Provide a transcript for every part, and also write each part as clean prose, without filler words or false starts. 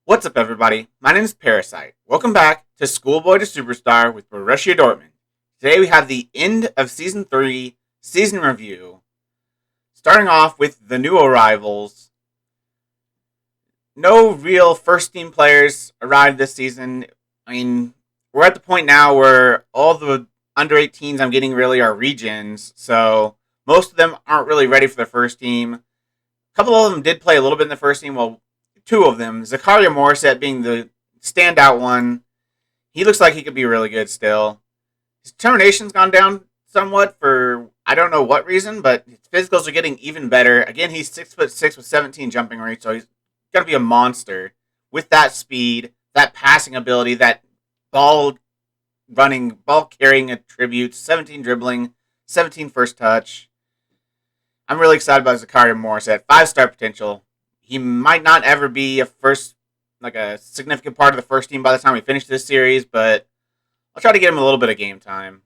What's up, everybody? My name is Parasite. Welcome back to Schoolboy to Superstar with Borussia Dortmund. Today we have the end of Season 3 season review. Starting off with the new arrivals. No real first team players arrived this season. We're at the point now where all the under 18s I'm getting really are regions, so most of them aren't really ready for the first team. A couple of them did play a little bit in the first team, well, two of them. Zakaria Morissette being the standout one. He looks like he could be really good still. His determination's gone down somewhat for I don't know what reason, but his physicals are getting even better. Again, he's 6'6" with 17 jumping rates, so he's gonna be a monster with that speed, that passing ability, that ball running, ball carrying attributes, 17 dribbling, 17 first touch. I'm really excited about Zakaria Morissette. 5-star potential. He might not ever be a significant part of the first team by the time we finish this series, but I'll try to get him a little bit of game time.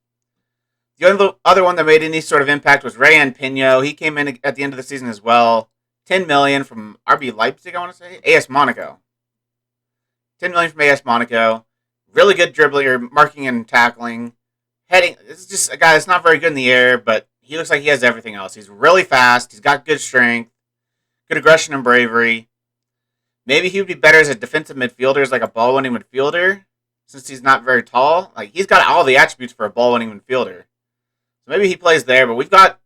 The other one that made any sort of impact was Rayan Pino. He came in at the end of the season as well. 10 million from RB Leipzig, I want to say. AS Monaco. 10 million from AS Monaco. Really good dribbling or marking and tackling. Heading. This is just a guy that's not very good in the air, but he looks like he has everything else. He's really fast. He's got good strength. Good aggression and bravery. Maybe he would be better as a defensive midfielder, as like a ball-winning midfielder, since he's not very tall. Like, he's got all the attributes for a ball-winning midfielder. So maybe he plays there, but we've got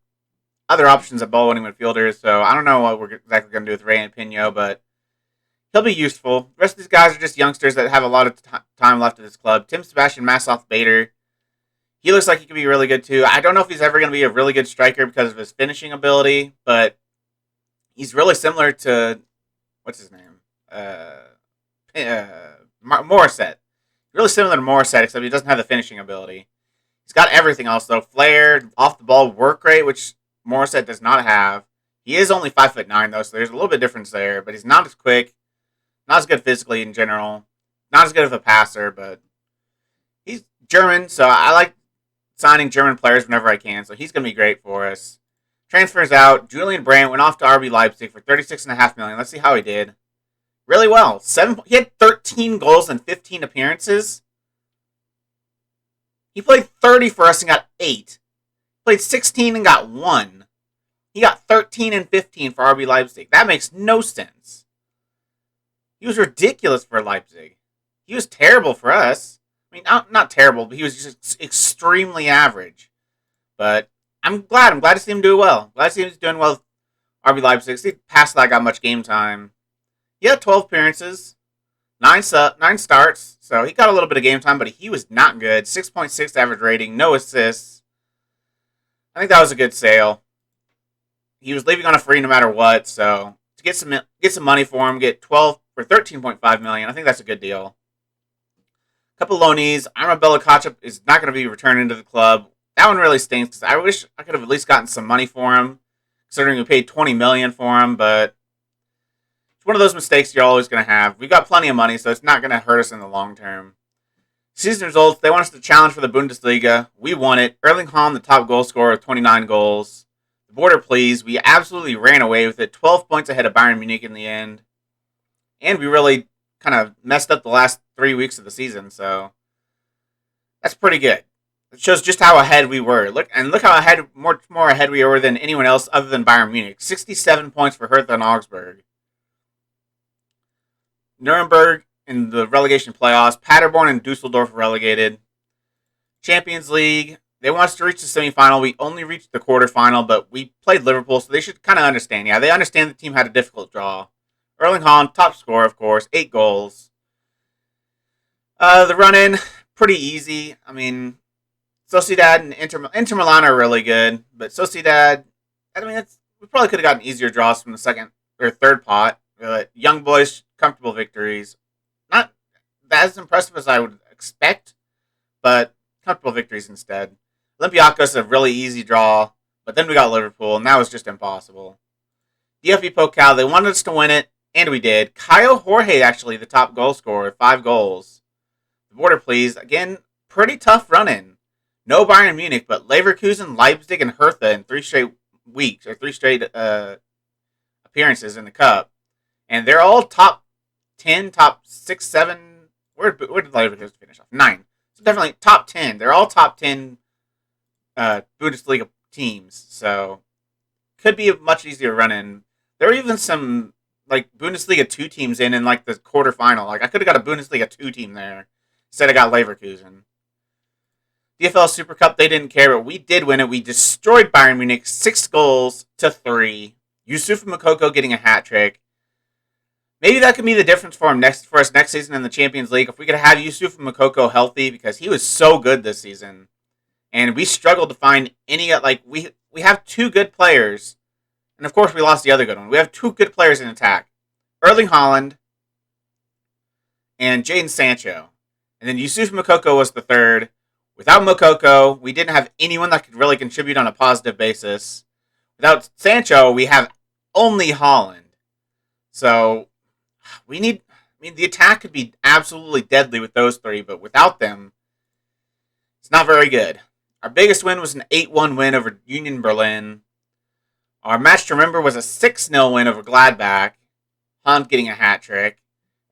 other options at ball-winning midfielders, so I don't know what we're exactly going to do with Ray and Pino, but he'll be useful. The rest of these guys are just youngsters that have a lot of time left at this club. Tim Sebastian Massoff-Bader, he looks like he could be really good too. I don't know if he's ever going to be a really good striker because of his finishing ability, but he's really similar to, what's his name? Morissette. Really similar to Morissette, except he doesn't have the finishing ability. He's got everything else, though. Flair, off-the-ball work rate, which Morissette does not have. He is only 5'9", though, so there's a little bit of difference there. But he's not as quick, not as good physically in general, not as good of a passer, but he's German, so I like signing German players whenever I can, so he's going to be great for us. Transfers out. Julian Brandt went off to RB Leipzig for $36.5 million. Let's see how he did. Really well. He had 13 goals and 15 appearances. He played 30 for us and got 8. Played 16 and got 1. He got 13 and 15 for RB Leipzig. That makes no sense. He was ridiculous for Leipzig. He was terrible for us. I mean, not terrible, but he was just extremely average. But I'm glad to see him do well. Glad to see him doing well with RB Leipzig. See, past that got much game time. He had 12 appearances, 9 starts, so he got a little bit of game time, but he was not good. 6.6 average rating, no assists. I think that was a good sale. He was leaving on a free no matter what, so to get some money for him, get 12 for 13.5 million. I think that's a good deal. A couple loanees. Armabella Kachuk is not going to be returning to the club. That one really stinks because I wish I could have at least gotten some money for him, considering we paid $20 million for him, but it's one of those mistakes you're always going to have. We got plenty of money, so it's not going to hurt us in the long term. Season results, they want us to challenge for the Bundesliga. We won it. Erling Haaland, the top goal scorer with 29 goals. The border please. We absolutely ran away with it. 12 points ahead of Bayern Munich in the end. And we really kind of messed up the last 3 weeks of the season, so that's pretty good. It shows just how ahead we were. Look how much more ahead we were than anyone else other than Bayern Munich. 67 points for Hertha and Augsburg. Nuremberg in the relegation playoffs. Paderborn and Dusseldorf relegated. Champions League. They want us to reach the semifinal. We only reached the quarterfinal, but we played Liverpool, so they should kind of understand. Yeah, they understand the team had a difficult draw. Erling Haaland, top scorer, of course. 8 goals. The run-in, pretty easy. I mean, Sociedad and Inter Milan are really good, but Sociedad, I mean, we probably could have gotten easier draws from the second or third pot. But young boys, comfortable victories. Not as impressive as I would expect, but comfortable victories instead. Olympiacos, a really easy draw, but then we got Liverpool, and that was just impossible. DFB Pokal, they wanted us to win it, and we did. Caio Jorge, actually, the top goal scorer, 5 goals. The border please. Again, pretty tough run-in. No Bayern Munich, but Leverkusen, Leipzig, and Hertha in 3 straight weeks, or 3 straight appearances in the Cup. And they're all top 10, top 6, 7. Where did Leverkusen finish off? 9. So definitely top 10. They're all top 10 Bundesliga teams. So could be a much easier run in. There are even some like Bundesliga 2 teams in like the quarterfinal. Like I could have got a Bundesliga 2 team there. Instead I got Leverkusen. DFL Super Cup, they didn't care, but we did win it. We destroyed Bayern Munich 6-3. Yusufa Moukoko getting a hat trick. Maybe that could be the difference for us next season in the Champions League. If we could have Yusufa Moukoko healthy, because he was so good this season. And we struggled to find any, like, we have 2 good players. And of course we lost the other good one. We have 2 good players in attack. Erling Haaland and Jadon Sancho. And then Yusufa Moukoko was the third. Without Moukoko, we didn't have anyone that could really contribute on a positive basis. Without Sancho, we have only Haaland. So, the attack could be absolutely deadly with those 3, but without them, it's not very good. Our biggest win was an 8-1 win over Union Berlin. Our match to remember was a 6-0 win over Gladbach. Hunt getting a hat trick.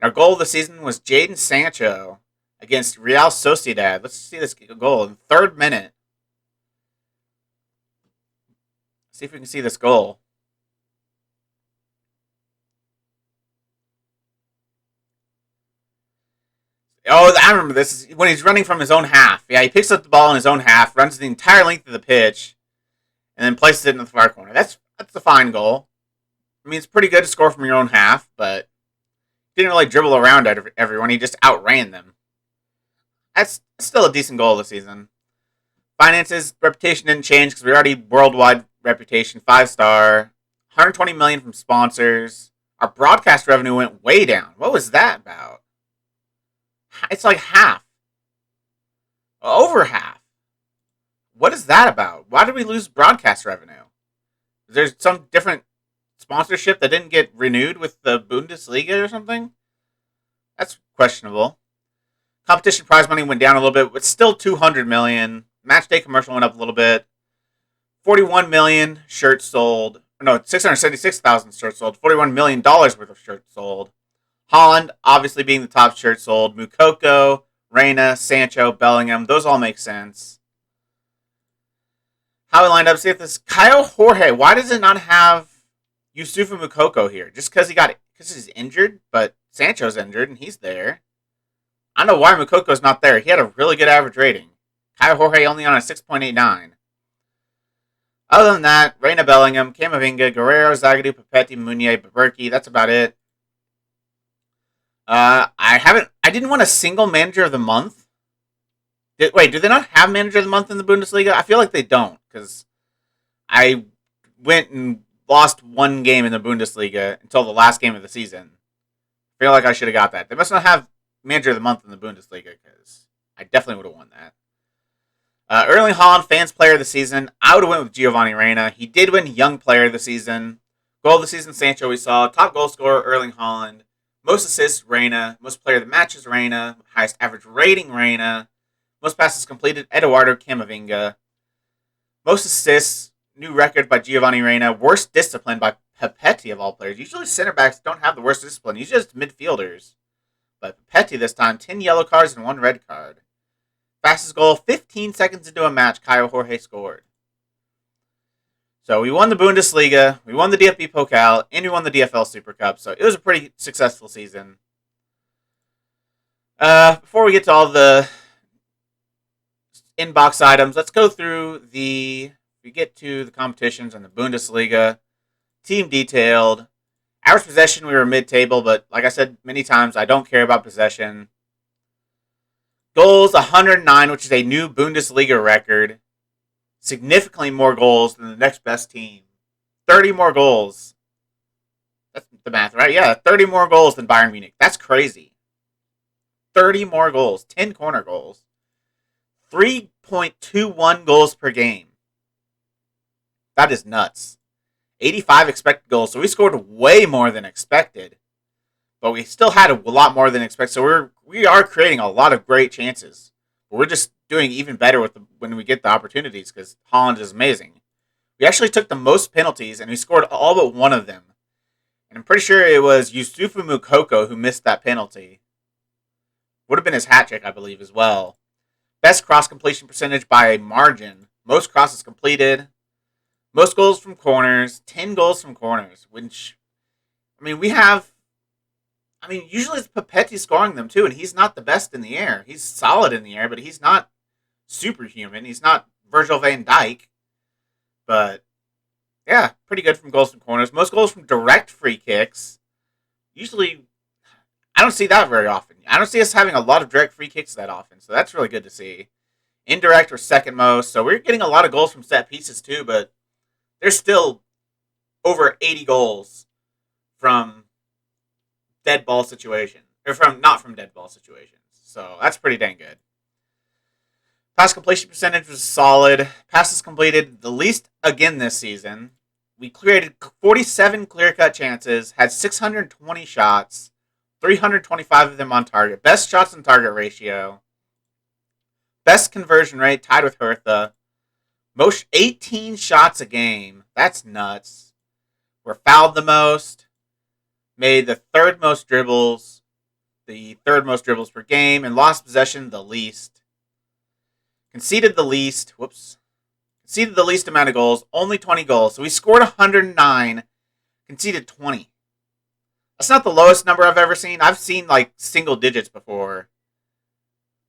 And our goal of the season was Jadon Sancho against Real Sociedad. Let's see this goal in the 3rd minute. See if we can see this goal. Oh, I remember this. When he's running from his own half. Yeah, he picks up the ball in his own half, runs the entire length of the pitch, and then places it in the far corner. That's a fine goal. I mean, it's pretty good to score from your own half, but he didn't really dribble around everyone. He just outran them. That's still a decent goal this season. Finances, reputation didn't change because we're already worldwide reputation, 5-star, 120 million from sponsors. Our broadcast revenue went way down. What was that about? It's like half. Over half. What is that about? Why did we lose broadcast revenue? Is there some different sponsorship that didn't get renewed with the Bundesliga or something? That's questionable. Competition prize money went down a little bit, but still 200 million. Match day commercial went up a little bit. 41 million shirts sold. No, 676,000 shirts sold. $41 million worth of shirts sold. Holland, obviously being the top shirt sold. Moukoko, Reina, Sancho, Bellingham. Those all make sense. How we lined up. See if this Caio Jorge. Why does it not have Yusufa Moukoko here? Just because he's injured, but Sancho's injured and he's there. I don't know why Moukoko's not there. He had a really good average rating. Caio Jorge only on a 6.89. Other than that, Reina, Bellingham, Camavinga, Guerrero, Zagadou, Papetti, Meunier, Baberki. That's about it. I didn't want a single manager of the month. Do they not have manager of the month in the Bundesliga? I feel like they don't, because I went and lost 1 game in the Bundesliga until the last game of the season. I feel like I should have got that. They must not have manager of the month in the Bundesliga, because I definitely would have won that. Erling Haaland, fans player of the season. I would have went with Giovanni Reina. He did win young player of the season. Goal of the season, Sancho, we saw. Top goal scorer, Erling Haaland. Most assists, Reina. Most player of the match is Reina. Highest average rating, Reina. Most passes completed, Eduardo Camavinga. Most assists, new record by Giovanni Reina. Worst discipline by Papetti of all players. Usually center backs don't have the worst discipline. Usually just midfielders. But Papetti this time, 10 yellow cards and 1 red card. Fastest goal, 15 seconds into a match, Caio Jorge scored. So we won the Bundesliga, we won the DFB Pokal, and we won the DFL Super Cup. So it was a pretty successful season. Before we get to all the inbox items, let's go through we get to the competitions and the Bundesliga. Team detailed. Average possession, we were mid-table, but like I said many times, I don't care about possession. Goals, 109, which is a new Bundesliga record. Significantly more goals than the next best team. 30 more goals. That's the math, right? Yeah, 30 more goals than Bayern Munich. That's crazy. 30 more goals. 10 corner goals. 3.21 goals per game. That is nuts. 85 expected goals. So we scored way more than expected. But we still had a lot more than expected. So we are creating a lot of great chances. But we're just doing even better when we get the opportunities because Holland is amazing. We actually took the most penalties and we scored all but one of them. And I'm pretty sure it was Yusufu Mukoko who missed that penalty. Would have been his hat trick, I believe, as well. Best cross completion percentage by a margin. Most crosses completed. Most goals from corners. 10 goals from corners. Which, we have... usually it's Papetti scoring them, too, and he's not the best in the air. He's solid in the air, but he's not superhuman. He's not Virgil van Dijk. But, yeah, pretty good from goals from corners. Most goals from direct free kicks. Usually, I don't see that very often. I don't see us having a lot of direct free kicks that often, so that's really good to see. Indirect, we're second most, so we're getting a lot of goals from set pieces, too, but there's still over 80 goals from dead ball situation, or not from dead ball situations. So that's pretty dang good. Pass completion percentage was solid. Passes completed the least again this season. We created 47 clear-cut chances, had 620 shots, 325 of them on target. Best shots on target ratio. Best conversion rate, tied with Hertha. Most 18 shots a game. That's nuts. We're fouled the most. Made the third most dribbles. The third most dribbles per game. And lost possession the least. Conceded the least. Conceded the least amount of goals. Only 20 goals. So we scored 109. Conceded 20. That's not the lowest number I've ever seen. I've seen like single digits before.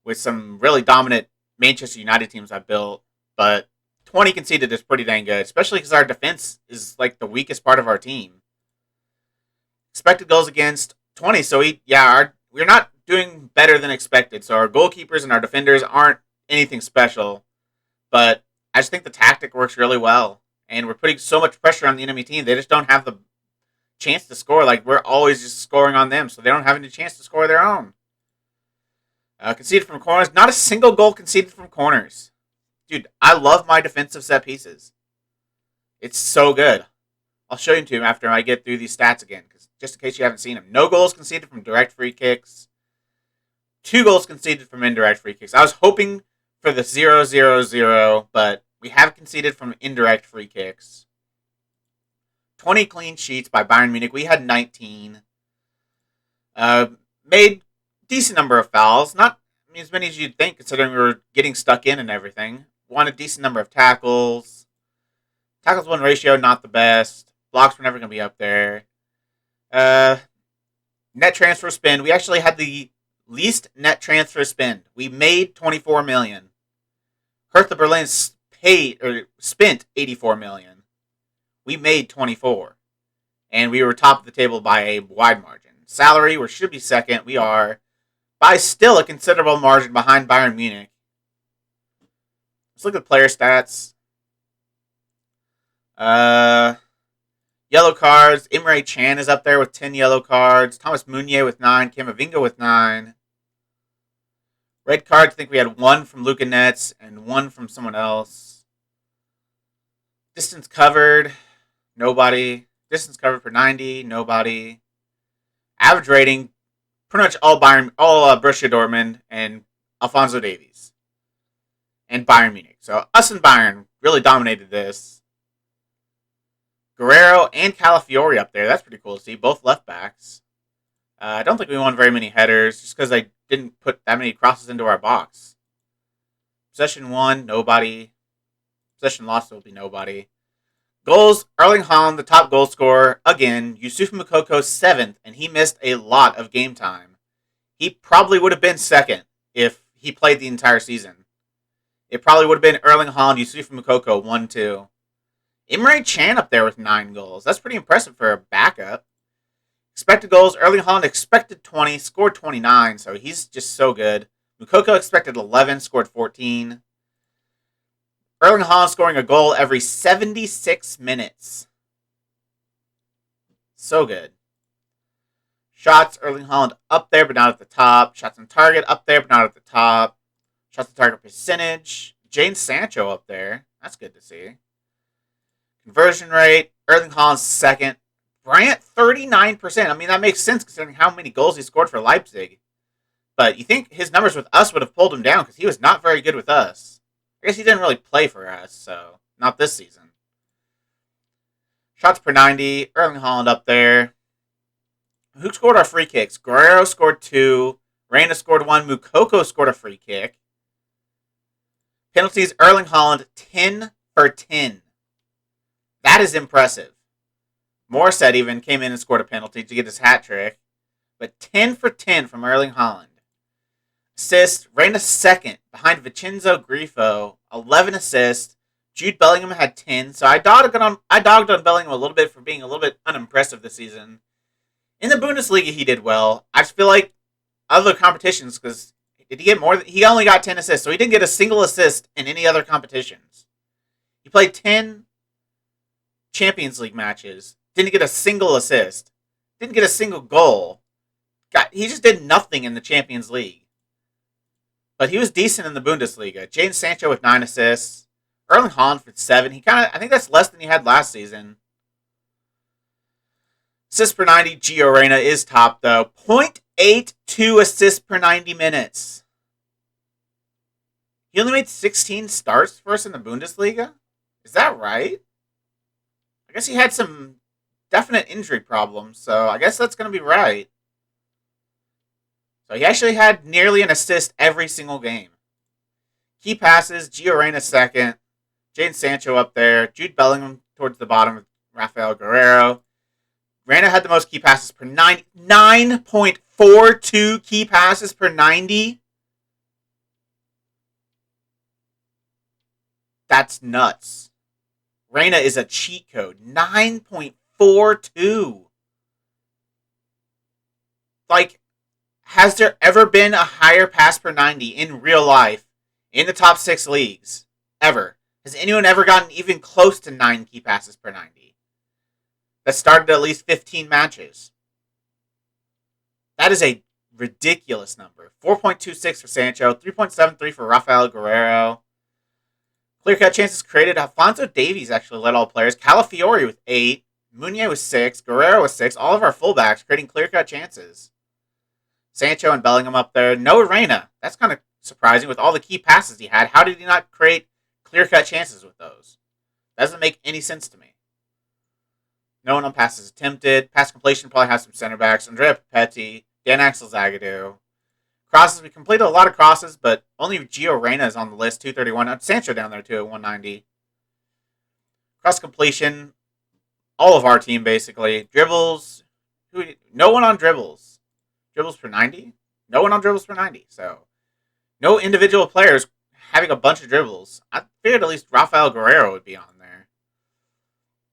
With some really dominant Manchester United teams I've built. But 20 conceded is pretty dang good. Especially because our defense is like the weakest part of our team. Expected goals against 20. So we're not doing better than expected. So our goalkeepers and our defenders aren't anything special. But I just think the tactic works really well. And we're putting so much pressure on the enemy team. They just don't have the chance to score. Like, we're always just scoring on them. So they don't have any chance to score their own. Conceded from corners. Not a single goal conceded from corners. Dude, I love my defensive set pieces. It's so good. I'll show you to him after I get through these stats again. Just in case you haven't seen them. No goals conceded from direct free kicks. 2 goals conceded from indirect free kicks. I was hoping for the 0-0-0, but we have conceded from indirect free kicks. 20 clean sheets by Bayern Munich. We had 19. Made decent number of fouls. Not as many as you'd think, considering we were getting stuck in and everything. Won a decent number of tackles. Tackles win ratio, not the best. Blocks were never going to be up there. Net transfer spend. We actually had the least net transfer spend. We made 24 million. Hertha Berlin spent 84 million. We made 24. And we were top of the table by a wide margin. Salary, we should be second. We are by still a considerable margin behind Bayern Munich. Let's look at player stats. Yellow cards. Emre Can is up there with 10 yellow cards. Thomas Meunier with 9. Camavinga with 9. Red cards, I think we had 1 from Luka Netz and 1 from someone else. Distance covered, nobody. Distance covered for 90, nobody. Average rating, pretty much all Borussia Dortmund and Alphonso Davies. And Bayern Munich. So us and Bayern really dominated this. Guerrero and Calafiori up there. That's pretty cool to see. Both left backs. I don't think we won very many headers just because I didn't put that many crosses into our box. Possession won, nobody. Possession lost will be nobody. Goals, Erling Haaland, the top goal scorer. Again, Yusuf Mukoko 7th, and he missed a lot of game time. He probably would have been second if he played the entire season. It probably would have been Erling Haaland, Yusuf Mukoko 1-2. Emre Can up there with 9 goals. That's pretty impressive for a backup. Expected goals, Erling Haaland expected 20, scored 29, so he's just so good. Mukoko expected 11, scored 14. Erling Haaland scoring a goal every 76 minutes. So good. Shots, Erling Haaland up there, but not at the top. Shots on target, up there, but not at the top. Shots on target percentage. Jadon Sancho up there. That's good to see. Conversion rate, Erling Haaland's second. Brandt, 39%. That makes sense considering how many goals he scored for Leipzig. But you think his numbers with us would have pulled him down because he was not very good with us. I guess he didn't really play for us, so not this season. Shots per 90, Erling Haaland up there. Who scored our free kicks? Guerrero scored 2. Reina scored 1. Mukoko scored a free kick. Penalties, Erling Haaland, 10 for 10. That is impressive. Morissette even came in and scored a penalty to get his hat trick. But 10 for 10 from Erling Haaland. Assists, Reina second behind Vincenzo Grifo, 11 assists. Jude Bellingham had 10. So I dogged on Bellingham a little bit for being a little bit unimpressive this season. In the Bundesliga, he did well. I just feel like other competitions, because did he get more? He only got 10 assists, so he didn't get a single assist in any other competitions. He played 10 Champions League matches, didn't get a single assist, didn't get a single goal. He just did nothing in the Champions League. But he was decent in the Bundesliga. Jadon Sancho with 9 assists. Erling Haaland with 7. I think that's less than he had last season. Assists per 90, Gio Reyna is top, though. 0.82 assists per 90 minutes. He only made 16 starts for us in the Bundesliga? Is that right? I guess he had some definite injury problems, so I guess that's going to be right. So he actually had nearly an assist every single game. Key passes, Gio Reyna second. Jadon Sancho up there. Jude Bellingham towards the bottom with Rafael Guerrero. Reyna had the most key passes per 90. 9.42 key passes per 90. That's nuts. Reyna is a cheat code. 9.42. Like, has there ever been a higher pass per 90 in real life in the top 6 leagues? Ever? Has anyone ever gotten even close to 9 key passes per 90? That started at least 15 matches. That is a ridiculous number. 4.26 for Sancho, 3.73 for Rafael Guerrero. Clear-cut chances created. Alphonso Davies actually led all players. Calafiori with 8. Meunier with 6. Guerrero with 6. All of our fullbacks creating clear-cut chances. Sancho and Bellingham up there. No Reyna. That's kind of surprising with all the key passes he had. How did he not create clear-cut chances with those? Doesn't make any sense to me. No one on passes attempted. Pass completion probably has some center backs. Andrea Papetti, Dan Axel Zagadou. Crosses, we completed a lot of crosses, but only Gio Reyna is on the list, 231. Sancho down there too at 190. Cross completion, all of our team basically. Dribbles, no one on dribbles. Dribbles per 90? No one on dribbles per 90. So, no individual players having a bunch of dribbles. I figured at least Rafael Guerrero would be on there.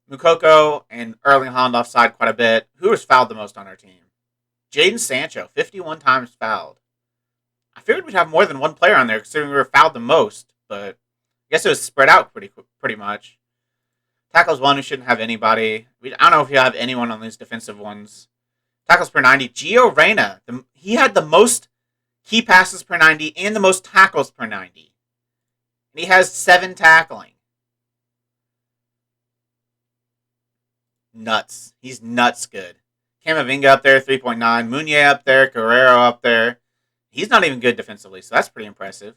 Mukoko and Erling Haaland offside quite a bit. Who was fouled the most on our team? Jadon Sancho, 51 times fouled. I figured we'd have more than one player on there considering we were fouled the most, but I guess it was spread out pretty much. Tackles 1, we shouldn't have anybody. I don't know if you have anyone on these defensive ones. Tackles per 90, Gio Reyna. He had the most key passes per 90 and the most tackles per 90. And he has 7 tackling. Nuts. He's nuts good. Camavinga up there, 3.9. Meunier up there. Guerrero up there. He's not even good defensively, so that's pretty impressive.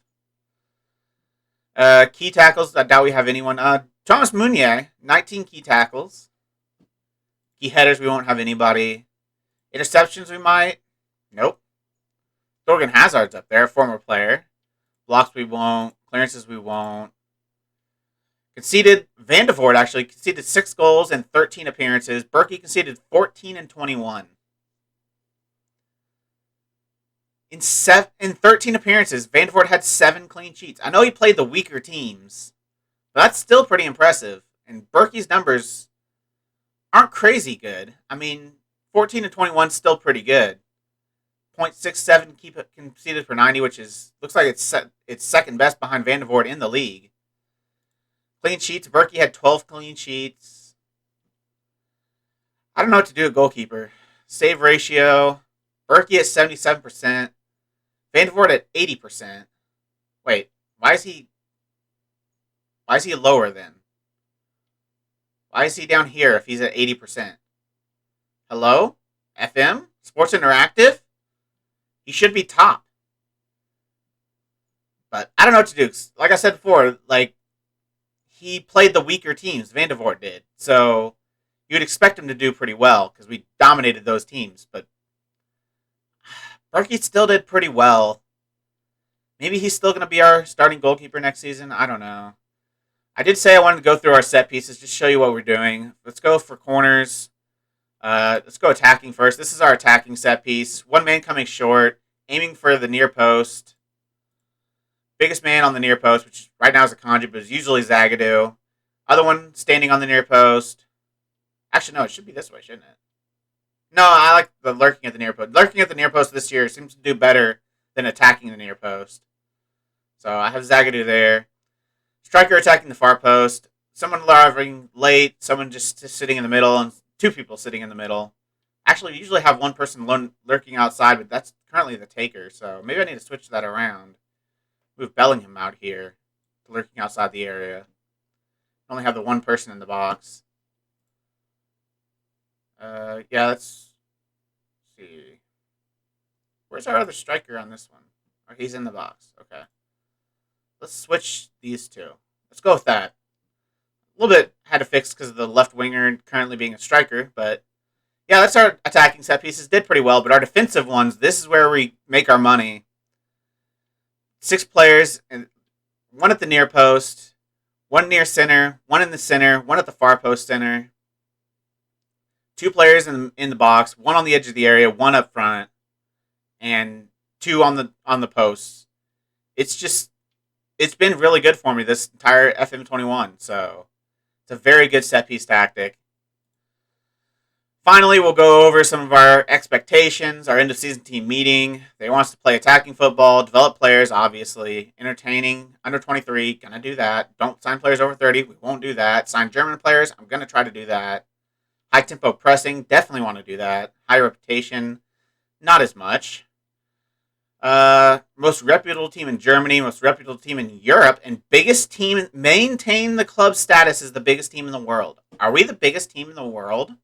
Key tackles, I doubt we have anyone. Thomas Meunier, 19 key tackles. Key headers, we won't have anybody. Interceptions, we might. Nope. Thorgan Hazard's up there, former player. Blocks, we won't. Clearances, we won't. Conceded, Van de Voort actually conceded 6 goals and 13 appearances. Berkey conceded 14 and 21. In 13 appearances, Van de Voort had 7 clean sheets. I know he played the weaker teams, but that's still pretty impressive. And Berkey's numbers aren't crazy good. I mean, 14 and 21 is still pretty good. 0.67 conceded per 90, which looks like it's second best behind Van de Voort in the league. Clean sheets, Berkey had 12 clean sheets. I don't know what to do at goalkeeper. Save ratio, Berkey at 77%. Van de Voort at 80%. Wait, why is he lower then? Why is he down here if he's at 80%? Hello? FM? Sports Interactive? He should be top. But I don't know what to do. Like I said before, he played the weaker teams. Van de Voort did. So you would expect him to do pretty well because we dominated those teams. But Berkey still did pretty well. Maybe he's still going to be our starting goalkeeper next season. I don't know. I did say I wanted to go through our set pieces, just show you what we're doing. Let's go for corners. Let's go attacking first. This is our attacking set piece. One man coming short, aiming for the near post. Biggest man on the near post, which right now is a Kanji, but it's usually Zagadou. Other one standing on the near post. Actually, no, it should be this way, shouldn't it? No, I like the lurking at the near post. Lurking at the near post this year seems to do better than attacking the near post. So I have Zagadou there. Striker attacking the far post. Someone arriving late. Someone just sitting in the middle. And two people sitting in the middle. Actually, we usually have one person lurking outside, but that's currently the taker. So maybe I need to switch that around. Move Bellingham out here. Lurking outside the area. Only have the one person in the box. Yeah, let's see. Where's our other striker on this one? Oh, he's in the box. Okay. Let's switch these two. Let's go with that. A little bit had to fix because of the left winger currently being a striker, but yeah, that's our attacking set pieces. Did pretty well, but our defensive ones, this is where we make our money. 6 players, and one at the near post, one near center, one in the center, one at the far post center. 2 players in the box, one on the edge of the area, one up front, and 2 on the posts. It's been really good for me this entire FM21, so it's a very good set piece tactic. Finally, we'll go over some of our expectations, our end of season team meeting. They want us to play attacking football, develop players, obviously, entertaining, under 23, gonna do that. Don't sign players over 30, we won't do that. Sign German players, I'm gonna try to do that. High tempo pressing, definitely want to do that. High reputation, not as much. Most reputable team in Germany, most reputable team in Europe, and biggest team, maintain the club status as the biggest team in the world. Are we the biggest team in the world?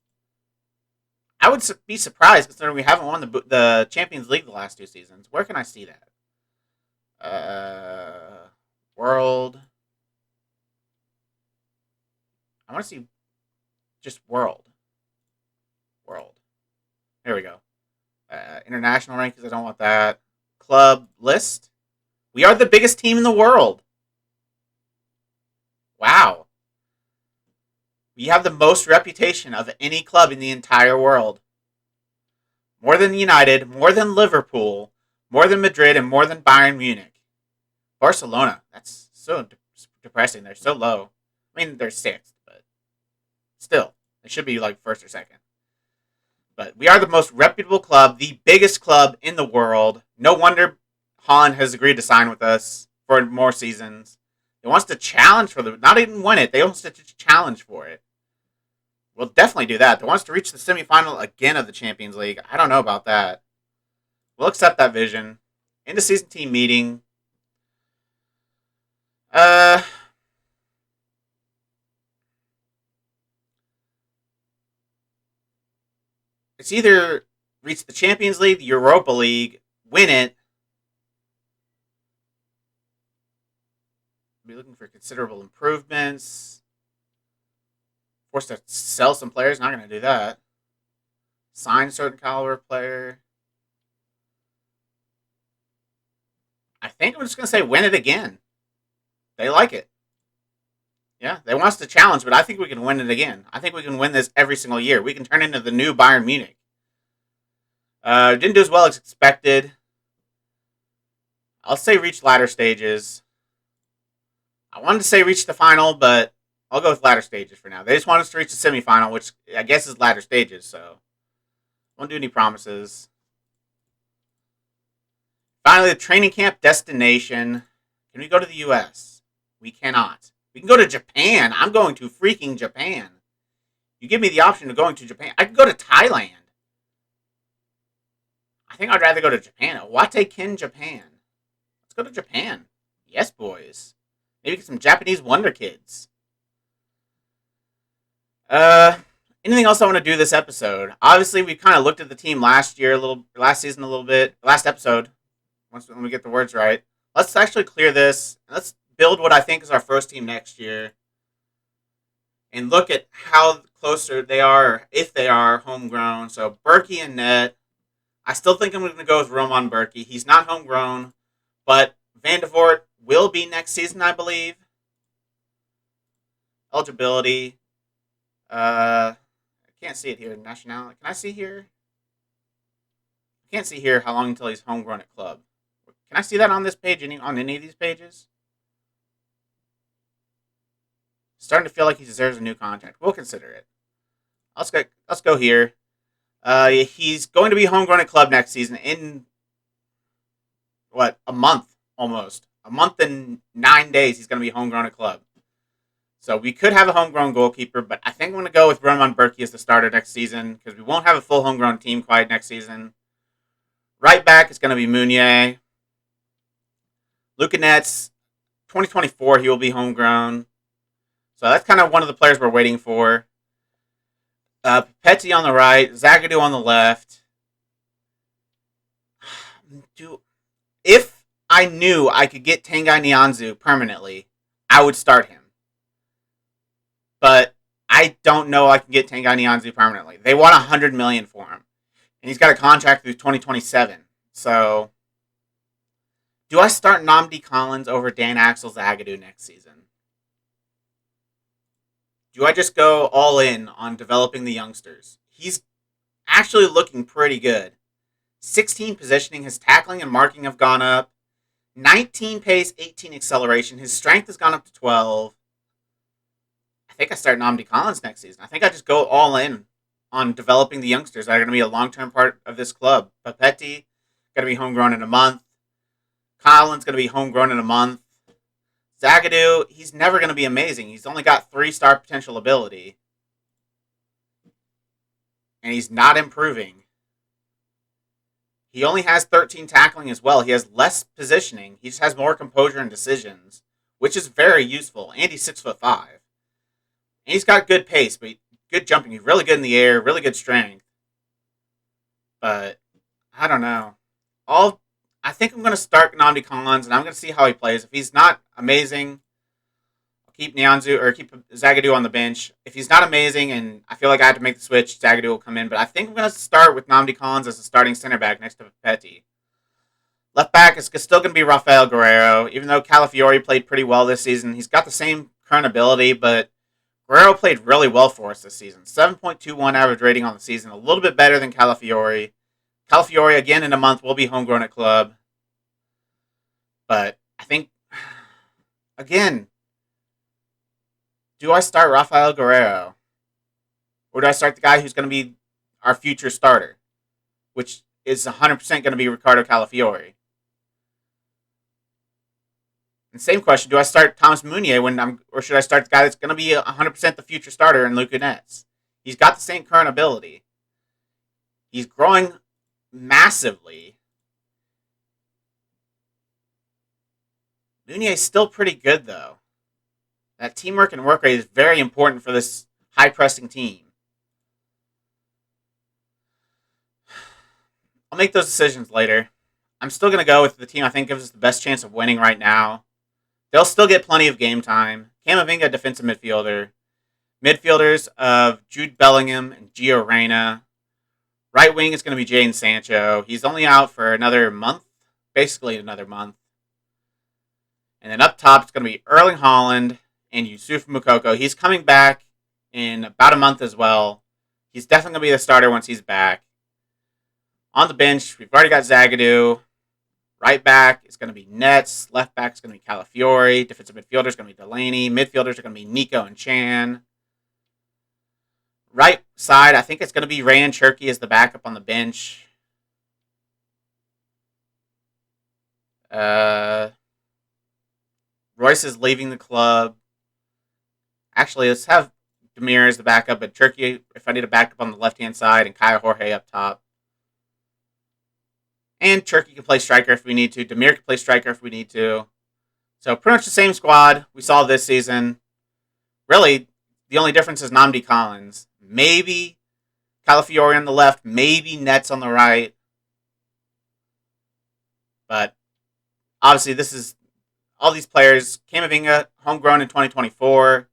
I would be surprised considering we haven't won the Champions League the last 2 seasons. Where can I see that? World. I want to see just world. There we go. International rankings, I don't want that. Club list. We are the biggest team in the world. Wow. We have the most reputation of any club in the entire world. More than United, more than Liverpool, more than Madrid, and more than Bayern Munich. Barcelona. That's so depressing. They're so low. I mean, they're 6th, but still. They should be like 1st or 2nd. But we are the most reputable club, the biggest club in the world. No wonder Han has agreed to sign with us for more seasons. He wants to challenge for not even win it. They want to challenge for it. We'll definitely do that. They want us to reach the semifinal again of the Champions League. I don't know about that. We'll accept that vision. End of season team meeting. It's either reach the Champions League, the Europa League, win it. Be looking for considerable improvements. Forced to sell some players, not going to do that. Sign a certain caliber player. I think I'm just going to say win it again. They like it. Yeah, they want us to challenge, but I think we can win it again. I think we can win this every single year. We can turn into the new Bayern Munich. Didn't do as well as expected. I'll say reach latter stages. I wanted to say reach the final, but I'll go with latter stages for now. They just want us to reach the semifinal, which I guess is latter stages, so won't do any promises. Finally, the training camp destination. Can we go to the U.S.? We cannot. We can go to Japan. I'm going to freaking Japan. You give me the option of going to Japan. I could go to Thailand. I think I'd rather go to Japan. Owate-kin, Japan. Let's go to Japan. Yes, boys. Maybe get some Japanese wonder kids. Anything else I want to do this episode? Obviously, we kind of looked at the team last season a little bit. Last episode. When we get the words right. Let's actually clear this. Let's build what I think is our first team next year. And look at how closer they are, if they are, homegrown. So, Berkey and net. I still think I'm going to go with Roman Berkey. He's not homegrown, but Van de Voort will be next season, I believe. Eligibility. I can't see it here. Nationality. Can I see here? I can't see here how long until he's homegrown at club. Can I see that on this page? On any of these pages? Starting to feel like he deserves a new contract. We'll consider it. Let's go here. He's going to be homegrown at club next season in a month almost. A month and 9 days. He's going to be homegrown at club. So we could have a homegrown goalkeeper, but I think I'm going to go with Roman Berkey as the starter next season because we won't have a full homegrown team quite next season. Right back is going to be Meunier. Luca Netz, 2024, he will be homegrown. So that's kind of one of the players we're waiting for. Petty on the right, Zagadou on the left. If I knew I could get Tanguy Nianzou permanently, I would start him. But I don't know I can get Tanguy Nianzou permanently. They want $100 million for him. And he's got a contract through 2027. So, do I start Nnamdi Collins over Dan Axel Zagadou next season? Do I just go all in on developing the youngsters? He's actually looking pretty good. 16 positioning, his tackling and marking have gone up. 19 pace, 18 acceleration. His strength has gone up to 12. I think I start Nnamdi Collins next season. I think I just go all in on developing the youngsters that are going to be a long-term part of this club. Papetti, going to be homegrown in a month. Collins, going to be homegrown in a month. Zagadou, he's never going to be amazing. He's only got 3-star potential ability. And he's not improving. He only has 13 tackling as well. He has less positioning. He just has more composure and decisions, which is very useful. And he's 6'5". And he's got good pace, but good jumping. He's really good in the air, really good strength. But I don't know. I think I'm going to start Nnamdi Collins, and I'm going to see how he plays. If he's not amazing, I'll keep Zagadou on the bench. If he's not amazing, and I feel like I have to make the switch, Zagadou will come in. But I think I'm going to start with Nnamdi Collins as the starting center back next to Papetti. Left back is still going to be Rafael Guerreiro. Even though Calafiori played pretty well this season, he's got the same current ability, but Guerreiro played really well for us this season. 7.21 average rating on the season, a little bit better than Calafiori. Calafiori, again, in a month, will be homegrown at club. But I think, again, do I start Rafael Guerreiro? Or do I start the guy who's going to be our future starter? Which is 100% going to be Ricardo Calafiori. And same question, do I start Thomas Meunier or should I start the guy that's going to be 100% the future starter in Luca Netz? He's got the same current ability. He's growing massively. Meunier's still pretty good, though. That teamwork and work rate is very important for this high-pressing team. I'll make those decisions later. I'm still going to go with the team I think gives us the best chance of winning right now. They'll still get plenty of game time. Camavinga, defensive midfielder. Midfielders of Jude Bellingham and Gio Reyna. Right wing is going to be Jadon Sancho. He's only out for another month. Basically another month. And then up top, it's going to be Erling Haaland and Yusuf Moukoko. He's coming back in about a month as well. He's definitely going to be the starter once he's back. On the bench, we've already got Zagadou. Right back is going to be Netz. Left back is going to be Calafiori. Defensive midfielder is going to be Delaney. Midfielders are going to be Nico and Chan. Right side, I think it's going to be Rayan Cherki as the backup on the bench. Royce is leaving the club. Actually, let's have Demir as the backup, but Cherki, if I need a backup on the left-hand side, and Kaya Jorge up top. And Cherki can play striker if we need to. Demir can play striker if we need to. So pretty much the same squad we saw this season. Really, the only difference is Nnamdi Collins. Maybe Calafiori on the left. Maybe Netz on the right. But obviously, this is all these players. Camavinga, homegrown in 2024.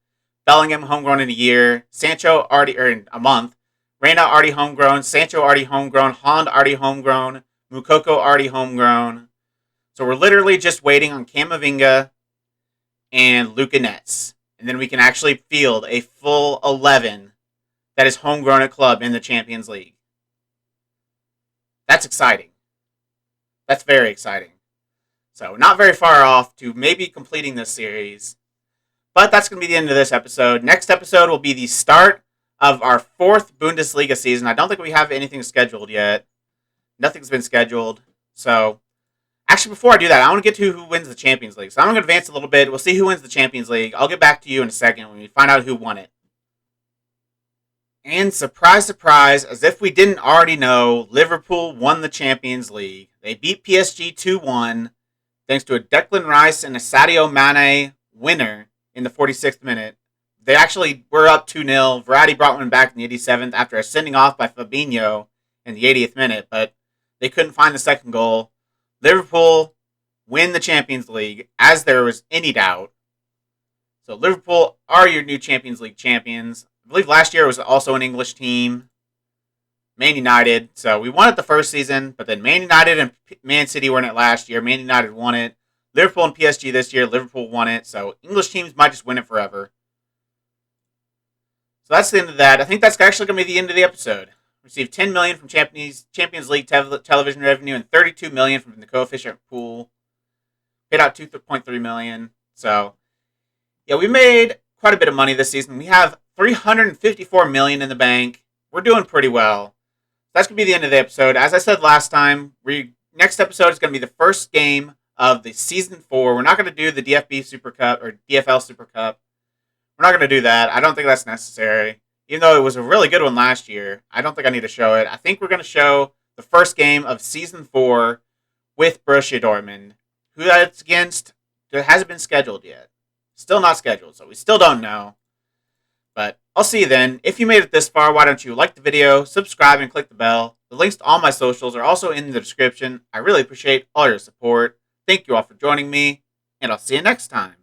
Bellingham, homegrown in a year. Sancho, already in a month. Reina already homegrown, Sancho already homegrown, Holland already homegrown, Mukoko already homegrown. So we're literally just waiting on Camavinga and Luka Netz. And then we can actually field a full 11 that is homegrown at club in the Champions League. That's exciting. That's very exciting. So not very far off to maybe completing this series. But that's going to be the end of this episode. Next episode will be the start of our 4th Bundesliga season. I don't think we have anything scheduled yet. Nothing's been scheduled. So, actually, before I do that, I want to get to who wins the Champions League. So I'm going to advance a little bit. We'll see who wins the Champions League. I'll get back to you in a second when we find out who won it. And surprise, surprise, as if we didn't already know, Liverpool won the Champions League. They beat PSG 2-1 thanks to a Declan Rice and a Sadio Mane winner in the 46th minute. They actually were up 2-0. Verratti brought one back in the 87th after a sending off by Fabinho in the 80th minute, but they couldn't find the second goal. Liverpool win the Champions League, as there was any doubt. So Liverpool are your new Champions League champions. I believe last year was also an English team, Man United. So we won it the first season, but then Man United and Man City were in it last year. Man United won it. Liverpool and PSG this year, Liverpool won it. So English teams might just win it forever. So that's the end of that. I think that's actually going to be the end of the episode. Received $10 million from Champions League television revenue and $32 million from the coefficient pool. Paid out $2.3 million. So, yeah, we made quite a bit of money this season. We have $354 million in the bank. We're doing pretty well. That's going to be the end of the episode. As I said last time, next episode is going to be the first game of the Season 4. We're not going to do the DFB Super Cup or DFL Super Cup. We're not going to do that. I don't think that's necessary. Even though it was a really good one last year, I don't think I need to show it. I think we're going to show the first game of Season 4 with Borussia Dortmund. Who that's against, it hasn't been scheduled yet. Still not scheduled, so we still don't know. But I'll see you then. If you made it this far, why don't you like the video, subscribe, and click the bell. The links to all my socials are also in the description. I really appreciate all your support. Thank you all for joining me, and I'll see you next time.